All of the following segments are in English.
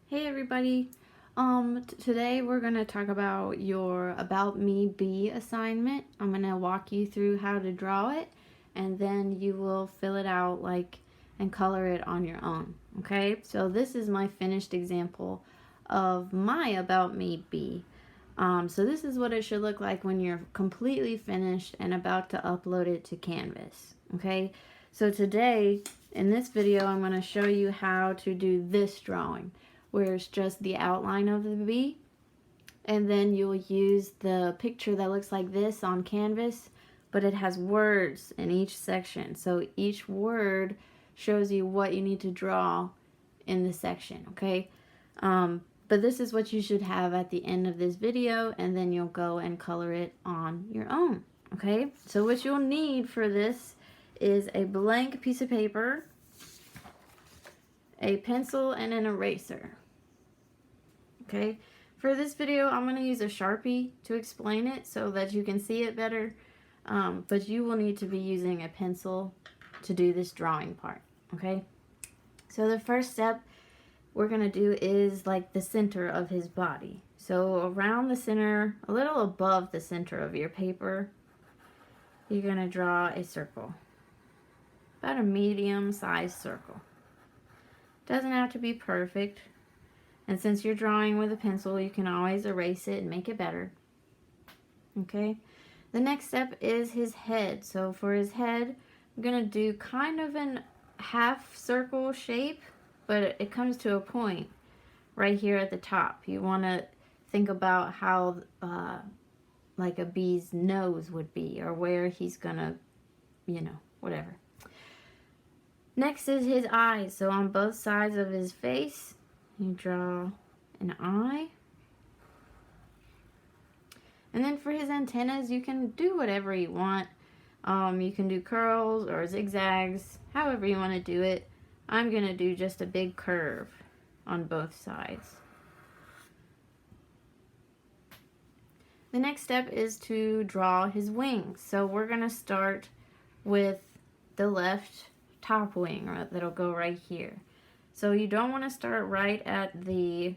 Hey everybody. Today we're going to talk about your About Me Bee assignment. I'm going to walk you through how to draw it and then you will fill it out and color it on your own. Okay? So this is my finished example of my About Me Bee. So this is what it should look like when you're completely finished and about to upload it to Canvas. Okay? So today in this video I'm going to show you how to do this drawing, where it's just the outline of the bee, and then you'll use the picture that looks like this on Canvas, but it has words in each section, so each word shows you what you need to draw in the section. Okay, but this is what you should have at the end of this video, and then you'll go and color it on your own. Okay, so what you'll need for this is a blank piece of paper, a pencil, and an eraser. Okay, for this video I'm going to use a Sharpie to explain it so that you can see it better, but you will need to be using a pencil to do this drawing part. Okay, so the first step we're going to do is like the center of his body. So around the center, a little above the center of your paper, you're going to draw a circle, about a medium-sized circle. Doesn't have to be perfect. And since you're drawing with a pencil, you can always erase it and make it better. Okay. The next step is his head. So for his head, I'm going to do kind of an half circle shape, but it comes to a point right here at the top. You want to think about how like a bee's nose would be, or where he's going to, whatever. Next is his eyes. So on both sides of his face, you draw an eye. And then for his antennas, you can do whatever you want. You can do curls or zigzags, however you want to do it. I'm going to do just a big curve on both sides. The next step is to draw his wings. So we're going to start with the left top wing that'll go right here. So you don't want to start right at the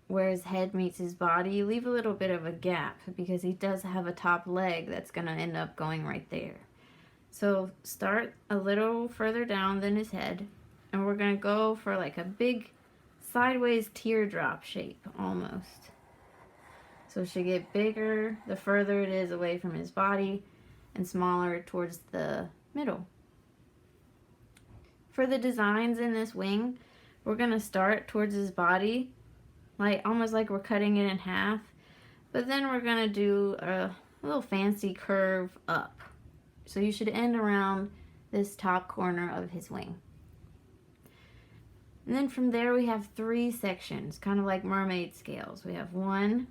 where his head meets his body. You leave a little bit of a gap because he does have a top leg that's going to end up going right there. So start a little further down than his head, and we're going to go for like a big sideways teardrop shape almost. So it should get bigger the further it is away from his body, and smaller towards the middle. For the designs in this wing, we're going to start towards his body, like almost like we're cutting it in half, but then we're going to do a little fancy curve up. So you should end around this top corner of his wing. And then from there we have 3 sections, kind of like mermaid scales. We have 1,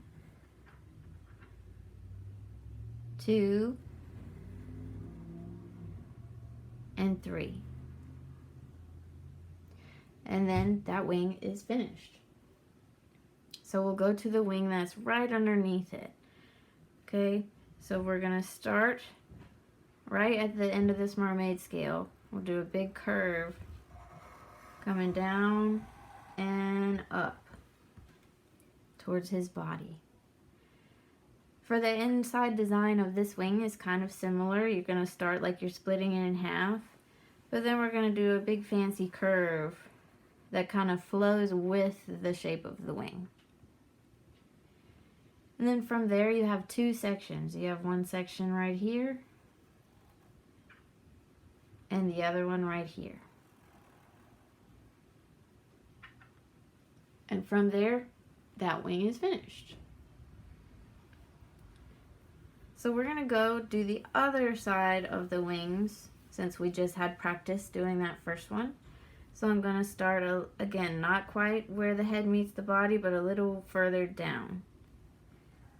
2, and 3. And then that wing is finished. So we'll go to the wing that's right underneath it. Okay, so we're going to start right at the end of this mermaid scale. We'll do a big curve coming down and up towards his body. For the inside design of this wing is kind of similar. You're going to start like you're splitting it in half, but then we're going to do a big fancy curve that kind of flows with the shape of the wing. And then from there you have 2 sections. You have one section right here and the other one right here. And from there, that wing is finished. So we're going to go do the other side of the wings since we just had practice doing that first one. So I'm going to start, again, not quite where the head meets the body, but a little further down.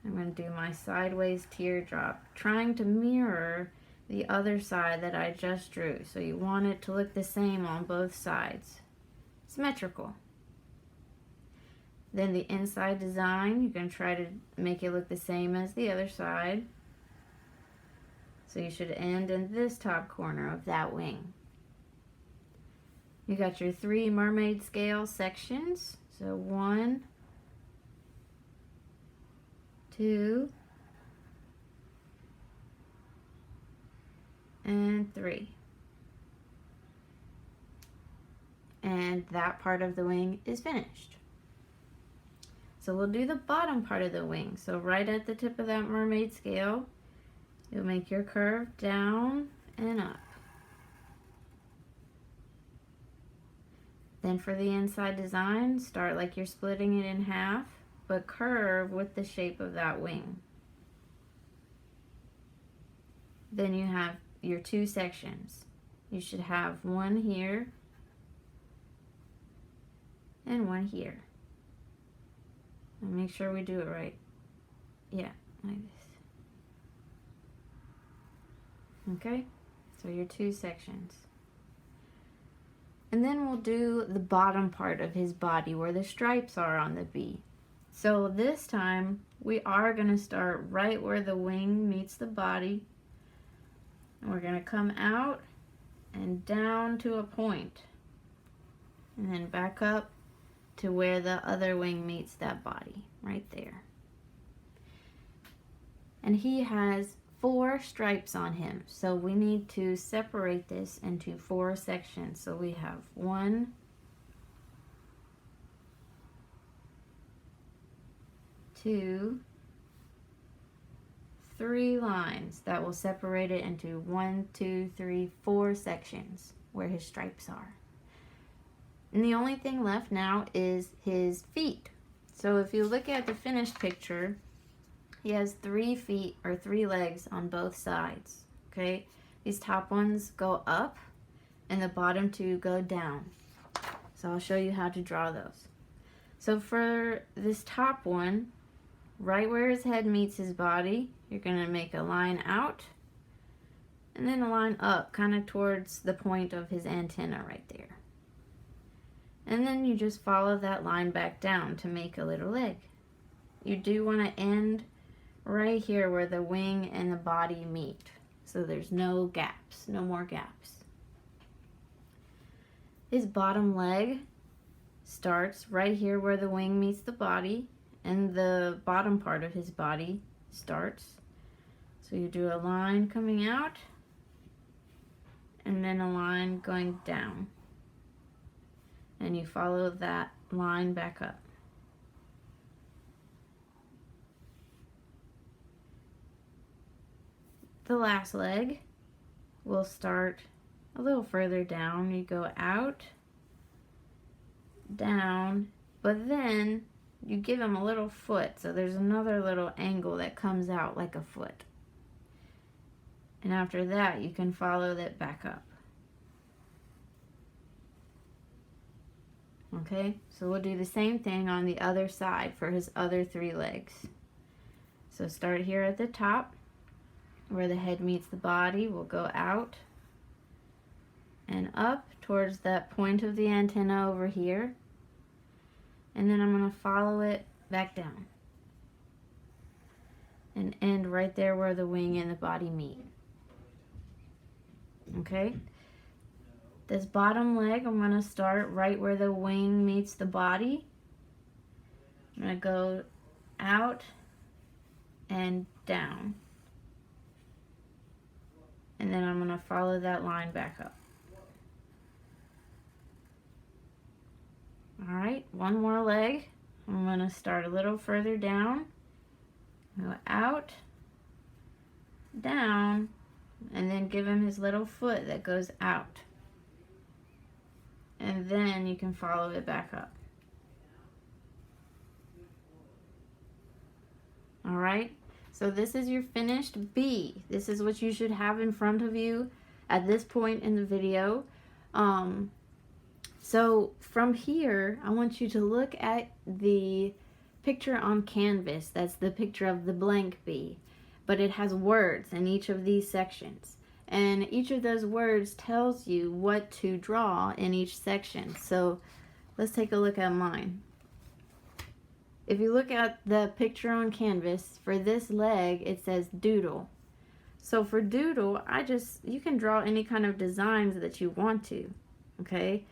I'm going to do my sideways teardrop, trying to mirror the other side that I just drew. So you want it to look the same on both sides. Symmetrical. Then the inside design, you're going to try to make it look the same as the other side. So you should end in this top corner of that wing. You got your 3 mermaid scale sections. So 1, 2, and 3. And that part of the wing is finished. So we'll do the bottom part of the wing. So right at the tip of that mermaid scale, you'll make your curve down and up. Then for the inside design, start like you're splitting it in half, but curve with the shape of that wing. Then you have your 2 sections. You should have one here and one here. And make sure we do it right. Yeah, like this. Okay, so your 2 sections. And then we'll do the bottom part of his body where the stripes are on the bee. So this time we are going to start right where the wing meets the body. And we're going to come out and down to a point. And then back up to where the other wing meets that body, right there. And he has 4 stripes on him, so we need to separate this into 4 sections. So we have 1, 2, 3 lines that will separate it into 1, 2, 3, 4 sections where his stripes are. And the only thing left now is his feet. So if you look at the finished picture, he has 3 feet or 3 legs on both sides. Okay, these top ones go up and the bottom 2 go down. So I'll show you how to draw those. So for this top one, right where his head meets his body, you're going to make a line out and then a line up, kind of towards the point of his antenna right there. And then you just follow that line back down to make a little leg. You do want to end right here where the wing and the body meet. So there's no gaps, no more gaps. His bottom leg starts right here where the wing meets the body, and the bottom part of his body starts. So you do a line coming out and then a line going down. And you follow that line back up. The last leg will start a little further down. You go out, down, but then you give him a little foot. So there's another little angle that comes out like a foot. And after that, you can follow that back up. Okay, so we'll do the same thing on the other side for his other 3 legs. So start here at the top where the head meets the body. We'll go out and up towards that point of the antenna over here. And then I'm going to follow it back down and end right there where the wing and the body meet. Okay? This bottom leg, I'm going to start right where the wing meets the body. I'm going to go out and down. And then I'm going to follow that line back up. Alright, one more leg. I'm going to start a little further down. Go out, down, and then give him his little foot that goes out. And then you can follow it back up. Alright, so this is your finished bee. This is what you should have in front of you at this point in the video. So from here, I want you to look at the picture on canvas. That's the picture of the blank bee, but it has words in each of these sections. And each of those words tells you what to draw in each section. So let's take a look at mine. If you look at the picture on canvas, for this leg, it says doodle. So for doodle, you can draw any kind of designs that you want to, okay?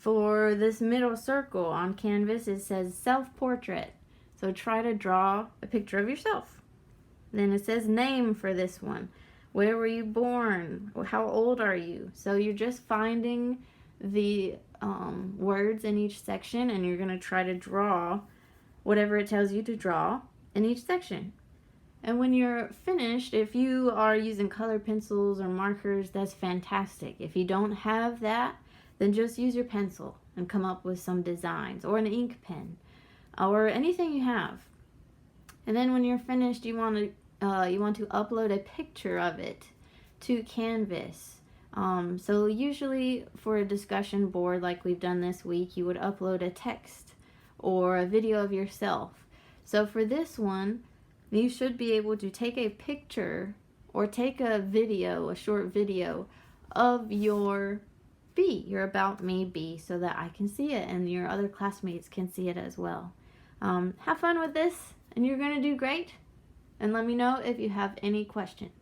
For this middle circle on Canvas, it says self-portrait. So try to draw a picture of yourself. Then it says name for this one. Where were you born? How old are you? So you're just finding the words in each section, and you're going to try to draw whatever it tells you to draw in each section. And when you're finished, if you are using color pencils or markers, that's fantastic. If you don't have that, then just use your pencil and come up with some designs, or an ink pen, or anything you have. And then when you're finished, you want to upload a picture of it to Canvas. So usually for a discussion board like we've done this week, you would upload a text or a video of yourself. So for this one, you should be able to take a picture or take a video, a short video of your bee, your About Me bee, so that I can see it and your other classmates can see it as well. Have fun with this, and you're going to do great. And let me know if you have any questions.